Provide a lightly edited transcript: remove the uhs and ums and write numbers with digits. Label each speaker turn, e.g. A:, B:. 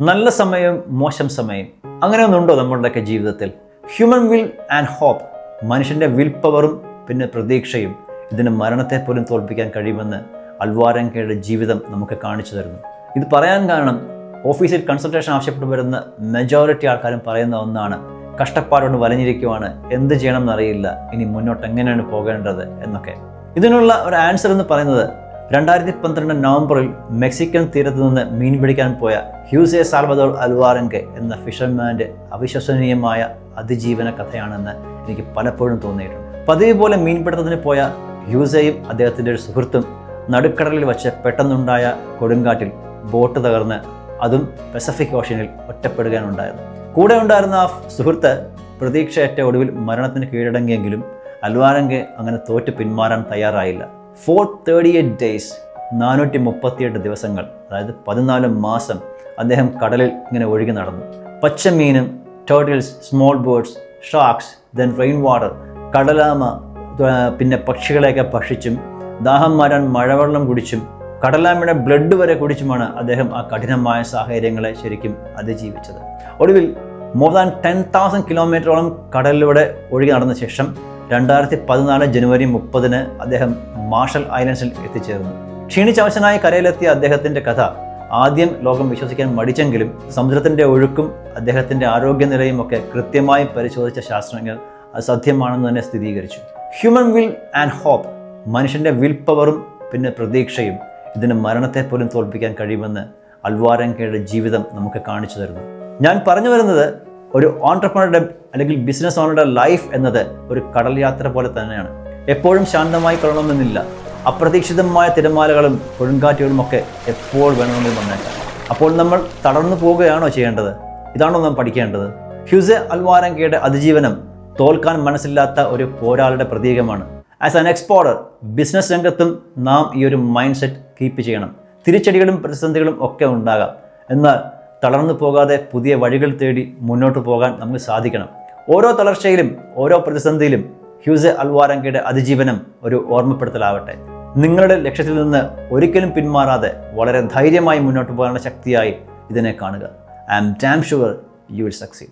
A: നല്ല സമയം മോശം സമയം അങ്ങനെ ഒന്നുണ്ടോ നമ്മളുടെയൊക്കെ ജീവിതത്തിൽ? ഹ്യൂമൻ വിൽ ആൻഡ് ഹോപ്പ്, മനുഷ്യൻ്റെ വിൽ പവറും പിന്നെ പ്രതീക്ഷയും ഇതിന് മരണത്തെ പോലും തോൽപ്പിക്കാൻ കഴിയുമെന്ന് അൽവാരങ്കയുടെ ജീവിതം നമുക്ക് കാണിച്ചു തരുന്നു. ഇത് പറയാൻ കാരണം ഓഫീസിൽ കൺസൾട്ടേഷൻ ആവശ്യപ്പെട്ട് വരുന്ന മെജോറിറ്റി ആൾക്കാരും പറയുന്ന ഒന്നാണ്, കഷ്ടപ്പാടോട് വലഞ്ഞിരിക്കുവാണ്, എന്ത് ചെയ്യണം എന്നറിയില്ല, ഇനി മുന്നോട്ട് എങ്ങനെയാണ് പോകേണ്ടത് എന്നൊക്കെ. ഇതിനുള്ള ഒരു ആൻസർ എന്ന് പറയുന്നത് 2012 നവംബറിൽ മെക്സിക്കൻ തീരത്ത് നിന്ന് മീൻ പിടിക്കാൻ പോയ ഹ്യൂസെ സാൽവദോർ അൽവാരങ്കെ എന്ന ഫിഷർമാൻ്റെ അവിശ്വസനീയമായ അതിജീവന കഥയാണെന്ന് എനിക്ക് പലപ്പോഴും തോന്നിയിട്ടുണ്ട്. പതിവ് പോലെ മീൻപിടുത്തത്തിന് പോയ ഹ്യൂസയും അദ്ദേഹത്തിൻ്റെ ഒരു സുഹൃത്തും നടുക്കടലിൽ വച്ച് പെട്ടെന്നുണ്ടായ കൊടുങ്കാറ്റിൽ ബോട്ട് തകർന്ന് അതും പസഫിക് ഓഷ്യനിൽ ഒറ്റപ്പെടുകയാണുണ്ടായത്. കൂടെ ഉണ്ടായിരുന്ന ആ സുഹൃത്ത് പ്രതീക്ഷയേറ്റ ഒടുവിൽ മരണത്തിന് കീഴടങ്ങിയെങ്കിലും അൽവാരങ്കെ അങ്ങനെ തോറ്റ് പിന്മാറാൻ തയ്യാറായില്ല. 438 days, 438 ദിവസങ്ങൾ, അതായത് 14 മാസം അദ്ദേഹം കടലിൽ ഇങ്ങനെ ഒഴുകി നടന്നു. പച്ചമീനും turtles, small birds, sharks, then rain water, കടലാമ, പിന്നെ പക്ഷികളെയൊക്കെ ഭക്ഷിച്ചും ദാഹം മാറാൻ മഴവെള്ളം കുടിച്ചും കടലാമയുടെ ബ്ലഡ് വരെ കുടിച്ചുമാണ് അദ്ദേഹം ആ കഠിനമായ സാഹചര്യങ്ങളെ ശരിക്കും അതിജീവിച്ചത്. ഒടുവിൽ മോർ ദാൻ 10,000 കിലോമീറ്ററോളം കടലിലൂടെ ഒഴുകി നടന്ന ശേഷം 2014 ജനുവരി 30 അദ്ദേഹം മാർഷൽ ഐലൻഡ്സിൽ എത്തിച്ചേർന്നു. ക്ഷീണിച്ചവശനായി കരയിലെത്തിയ അദ്ദേഹത്തിൻ്റെ കഥ ആദ്യം ലോകം വിശ്വസിക്കാൻ മടിച്ചെങ്കിലും സമുദ്രത്തിൻ്റെ ഒഴുക്കും അദ്ദേഹത്തിൻ്റെ ആരോഗ്യനിലയും ഒക്കെ കൃത്യമായി പരിശോധിച്ച ശാസ്ത്രജ്ഞർ അത് സത്യമാണെന്ന് തന്നെ സ്ഥിരീകരിച്ചു. ഹ്യൂമൻ വിൽ ആൻഡ് ഹോപ്പ്, മനുഷ്യൻ്റെ വിൽ പവറും പിന്നെ പ്രതീക്ഷയും ഇതിന് മരണത്തെ പോലും തോൽപ്പിക്കാൻ കഴിയുമെന്ന് അൽവാരങ്കയുടെ ജീവിതം നമുക്ക് കാണിച്ചു തരുന്നു. ഞാൻ പറഞ്ഞു വരുന്നത്, ഒരു ഓൺട്രപ്രണറുടെ അല്ലെങ്കിൽ ബിസിനസ് ഓണറുടെ ലൈഫ് എന്നത് ഒരു കടൽ യാത്ര പോലെ തന്നെയാണ്. എപ്പോഴും ശാന്തമായി കൊള്ളണമെന്നില്ല. അപ്രതീക്ഷിതമായ തിരമാലകളും കൊടുങ്കാറ്റുകളും ഒക്കെ എപ്പോൾ വേണമെങ്കിലും വന്നേക്കാം. അപ്പോൾ നമ്മൾ തളർന്നു പോവുകയാണോ ചെയ്യേണ്ടത്? ഇതാണോ നാം പഠിക്കേണ്ടത്? ഹ്യൂസെ അൽവാരങ്കയുടെ അതിജീവനം തോൽക്കാൻ മനസ്സില്ലാത്ത ഒരു പോരാളിയുടെ പ്രതീകമാണ്. ആസ് ആൻ എക്സ്പോർട്ടർ, ബിസിനസ് രംഗത്തും നാം ഈ ഒരു മൈൻഡ് സെറ്റ് കീപ്പ് ചെയ്യണം. തിരിച്ചടികളും പ്രതിസന്ധികളും ഒക്കെ ഉണ്ടാകാം, എന്നാൽ തളർന്നു പോകാതെ പുതിയ വഴികൾ തേടി മുന്നോട്ട് പോകാൻ നമുക്ക് സാധിക്കണം. ഓരോ തളർച്ചയിലും ഓരോ പ്രതിസന്ധിയിലും ഹ്യൂസെ അൽവാരങ്കയുടെ അതിജീവനം ഒരു ഓർമ്മപ്പെടുത്തലാവട്ടെ. നിങ്ങളുടെ ലക്ഷ്യത്തിൽ നിന്ന് ഒരിക്കലും പിന്മാറാതെ വളരെ ധൈര്യമായി മുന്നോട്ട് പോകാനുള്ള ശക്തിയായി ഇതിനെ കാണുക. I am damn sure you will succeed.